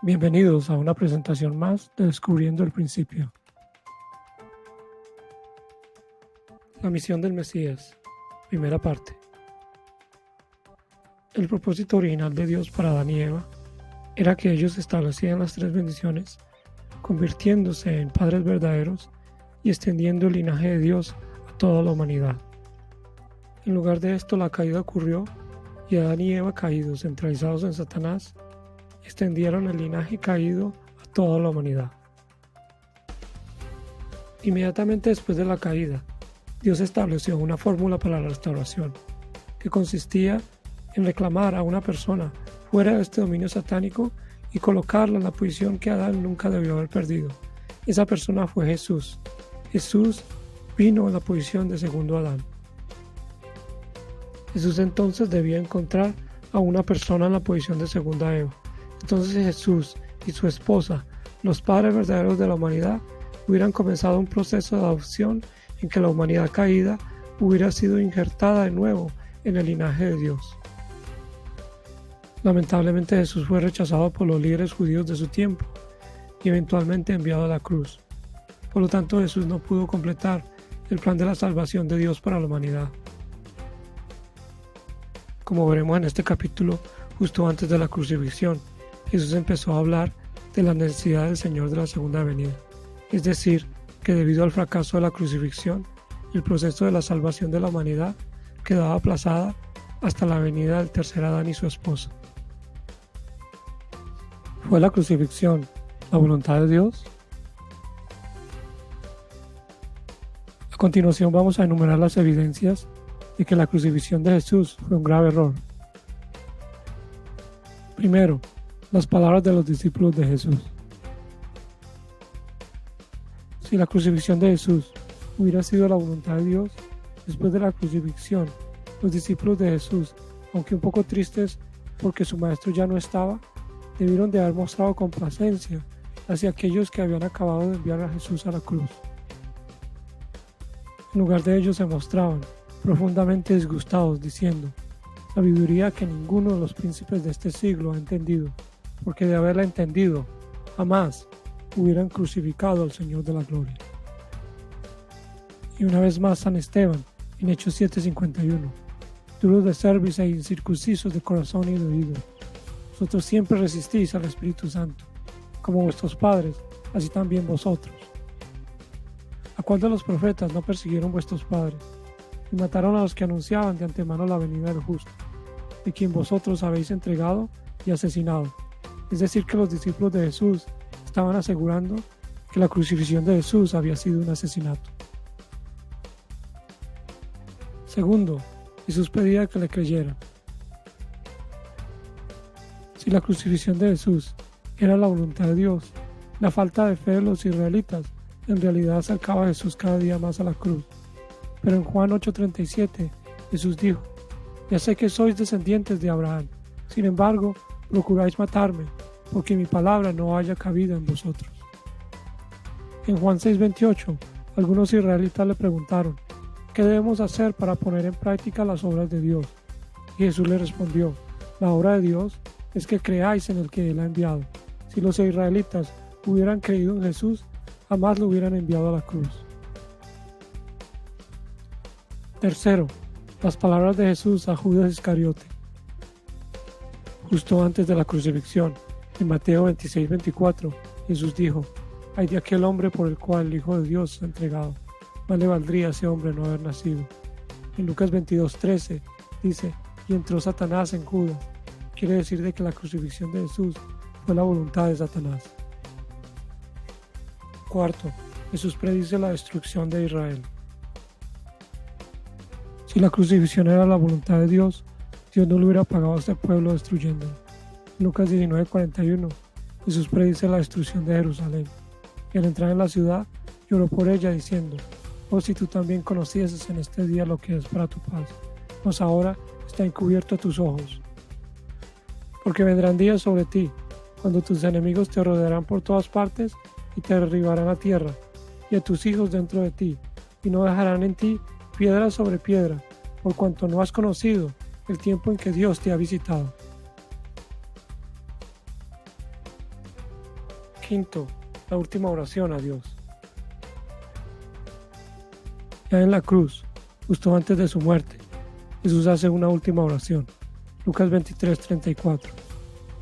Bienvenidos a una presentación más de Descubriendo el Principio. La misión del Mesías, primera parte. El propósito original de Dios para Adán y Eva era que ellos establecieran las tres bendiciones, convirtiéndose en padres verdaderos y extendiendo el linaje de Dios a toda la humanidad. En lugar de esto, la caída ocurrió y Adán y Eva, caídos, centralizados en Satanás, extendieron el linaje caído a toda la humanidad. Inmediatamente después de la caída, Dios estableció una fórmula para la restauración, que consistía en reclamar a una persona fuera de este dominio satánico y colocarla en la posición que Adán nunca debió haber perdido. Esa persona fue Jesús. Jesús vino en la posición de segundo Adán. Jesús entonces debía encontrar a una persona en la posición de segunda Eva. Entonces Jesús y su esposa, los padres verdaderos de la humanidad, hubieran comenzado un proceso de adopción en que la humanidad caída hubiera sido injertada de nuevo en el linaje de Dios. Lamentablemente Jesús fue rechazado por los líderes judíos de su tiempo y eventualmente enviado a la cruz. Por lo tanto, Jesús no pudo completar el plan de la salvación de Dios para la humanidad. Como veremos en este capítulo, justo antes de la crucifixión, Jesús empezó a hablar de la necesidad del Señor de la segunda venida, es decir, que debido al fracaso de la crucifixión, el proceso de la salvación de la humanidad quedaba aplazada hasta la venida del tercer Adán y su esposa. ¿Fue la crucifixión la voluntad de Dios? A continuación vamos a enumerar las evidencias de que la crucifixión de Jesús fue un grave error. Primero, las palabras de los discípulos de Jesús. Si la crucifixión de Jesús hubiera sido la voluntad de Dios, después de la crucifixión, los discípulos de Jesús, aunque un poco tristes porque su maestro ya no estaba, debieron de haber mostrado complacencia hacia aquellos que habían acabado de enviar a Jesús a la cruz. En lugar de ello se mostraban profundamente disgustados, diciendo: sabiduría que ninguno de los príncipes de este siglo ha entendido, porque de haberla entendido, jamás hubieran crucificado al Señor de la Gloria. Y una vez más San Esteban, en Hechos 7:51, duros de cerviz e incircuncisos de corazón y de oído, vosotros siempre resistís al Espíritu Santo, como vuestros padres, así también vosotros. ¿A cuál de los profetas no persiguieron vuestros padres, y mataron a los que anunciaban de antemano la venida del justo, de quien vosotros habéis entregado y asesinado? Es decir, que los discípulos de Jesús estaban asegurando que la crucifixión de Jesús había sido un asesinato. Segundo, Jesús pedía que le creyeran. Si la crucifixión de Jesús era la voluntad de Dios, la falta de fe de los israelitas en realidad acercaba a Jesús cada día más a la cruz. Pero en Juan 8:37, Jesús dijo: ya sé que sois descendientes de Abraham, sin embargo, procuráis matarme, porque mi palabra no haya cabida en vosotros. En Juan 6:28, algunos israelitas le preguntaron: ¿qué debemos hacer para poner en práctica las obras de Dios? Y Jesús le respondió: la obra de Dios es que creáis en el que Él ha enviado. Si los israelitas hubieran creído en Jesús, jamás lo hubieran enviado a la cruz. Tercero, las palabras de Jesús a Judas Iscariote. Justo antes de la crucifixión, en Mateo 26:24, Jesús dijo: ay de aquel hombre por el cual el Hijo de Dios ha entregado, más le valdría a ese hombre no haber nacido. En Lucas 22:13 dice: y entró Satanás en Judas. Quiere decir de que la crucifixión de Jesús fue la voluntad de Satanás. Cuarto, Jesús predice la destrucción de Israel. Si la crucifixión era la voluntad de Dios, Dios no le hubiera pagado a este pueblo destruyéndolo. En Lucas 19:41, Jesús predice la destrucción de Jerusalén. Y al entrar en la ciudad, lloró por ella diciendo: oh, si tú también conocieses en este día lo que es para tu paz, mas ahora está encubierto a tus ojos. Porque vendrán días sobre ti, cuando tus enemigos te rodearán por todas partes y te derribarán a tierra, y a tus hijos dentro de ti, y no dejarán en ti piedra sobre piedra, por cuanto no has conocido el tiempo en que Dios te ha visitado. Quinto, la última oración a Dios. Ya en la cruz, justo antes de su muerte, Jesús hace una última oración. Lucas 23:34.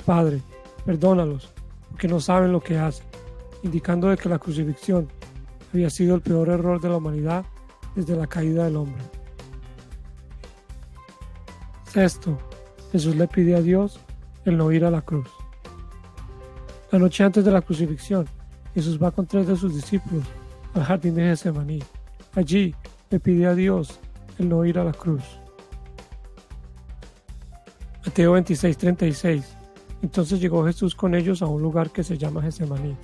Padre, perdónalos, porque no saben lo que hacen, indicando de que la crucifixión había sido el peor error de la humanidad desde la caída del hombre. Sexto, Jesús le pide a Dios el no ir a la cruz. La noche antes de la crucifixión, Jesús va con 3 de sus discípulos al jardín de Getsemaní. Allí le pide a Dios el no ir a la cruz. Mateo 26:36. Entonces llegó Jesús con ellos a un lugar que se llama Getsemaní,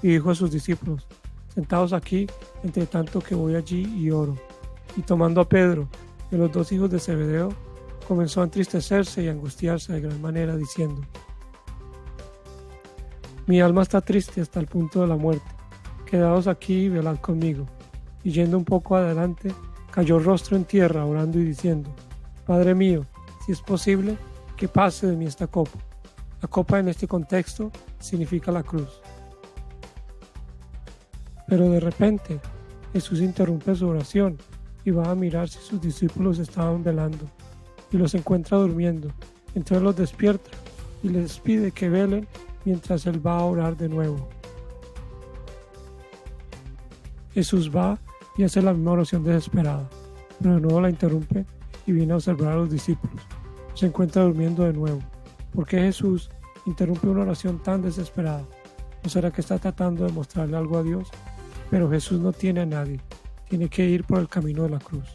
y dijo a sus discípulos: sentaos aquí, entre tanto que voy allí y oro. Y tomando a Pedro y a los 2 hijos de Zebedeo, comenzó a entristecerse y a angustiarse de gran manera, diciendo: mi alma está triste hasta el punto de la muerte. Quedaos aquí y velad conmigo. Y yendo un poco adelante, cayó rostro en tierra, orando y diciendo: Padre mío, si es posible, que pase de mí esta copa. La copa en este contexto significa la cruz. Pero de repente, Jesús interrumpe su oración y va a mirar si sus discípulos estaban velando, y los encuentra durmiendo. Entonces los despierta y les pide que velen mientras él va a orar de nuevo. Jesús va y hace la misma oración desesperada, pero de nuevo la interrumpe y viene a observar a los discípulos. Se encuentra durmiendo de nuevo. ¿Por qué Jesús interrumpe una oración tan desesperada? ¿No será que está tratando de mostrarle algo a Dios? Pero Jesús no tiene a nadie, tiene que ir por el camino de la cruz.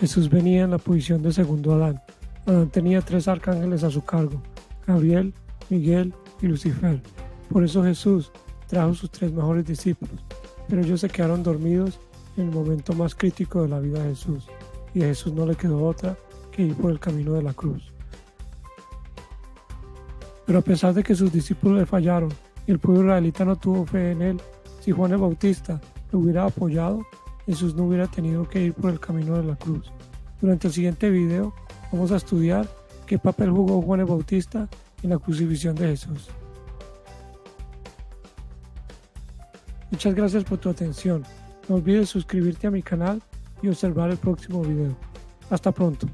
Jesús venía en la posición de segundo Adán. Adán tenía 3 arcángeles a su cargo: Gabriel, Miguel y Lucifer. Por eso Jesús trajo sus 3 mejores discípulos, pero ellos se quedaron dormidos en el momento más crítico de la vida de Jesús, y a Jesús no le quedó otra que ir por el camino de la cruz. Pero a pesar de que sus discípulos le fallaron y el pueblo israelita no tuvo fe en él, si Juan el Bautista lo hubiera apoyado, Jesús no hubiera tenido que ir por el camino de la cruz. Durante el siguiente video vamos a estudiar qué papel jugó Juan el Bautista en la crucifixión de Jesús. Muchas gracias por tu atención. No olvides suscribirte a mi canal y observar el próximo video. Hasta pronto.